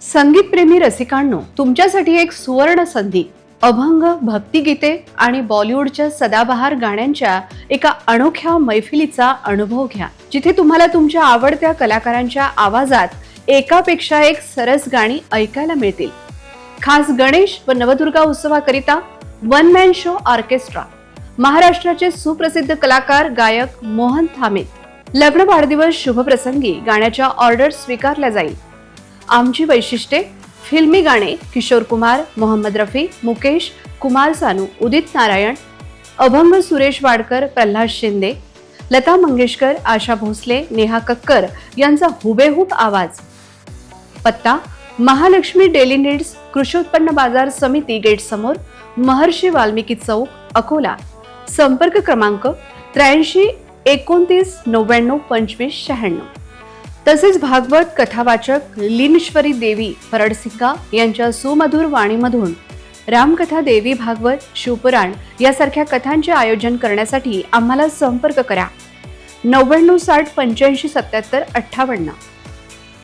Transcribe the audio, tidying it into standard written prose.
संगीतप्रेमी रसिकांनो, तुमच्यासाठी एक सुवर्ण संधी. अभंग, भक्तिगीते आणि बॉलिवूडच्या सदाबहार गाण्यांच्या एका अनोख्या मैफिलीचा अनुभव घ्या, जिथे तुम्हाला तुमच्या आवडत्या कलाकारांच्या आवाजात एकापेक्षा एक सरस गाणी ऐकायला मिळतील. खास गणेश व नवदुर्गा उत्सवाकरिता वन मॅन शो ऑर्केस्ट्रा, महाराष्ट्राचे सुप्रसिद्ध कलाकार गायक मोहन थामे. लग्न, वाढदिवस, शुभप्रसंगी गाण्याच्या ऑर्डर स्वीकारल्या जाईल. आमची वैशिष्ट्ये: फिल्मी गाणे किशोर कुमार, मोहम्मद रफी, मुकेश, कुमार सानू, उदित नारायण. अभंग सुरेश वाडकर, प्रल्हाद शिंदे, लता मंगेशकर, आशा भोसले, नेहा कक्कर यांचा हुबेहूब आवाज. पत्ता: महालक्ष्मी डेली नीड्स, कृषी उत्पन्न बाजार समिती गेट समोर, महर्षी वाल्मिकी चौक, अकोला. संपर्क क्रमांक 83 29 99 25 96. तसेच भागवत कथावाचक लीनेश्वरी देवी परडसिंगा यांच्या सुमधुर वाणीमधून रामकथा, देवी भागवत, शिवपुराण यासारख्या कथांचे आयोजन करण्यासाठी आम्हाला संपर्क करा. 99 60 85 77 58.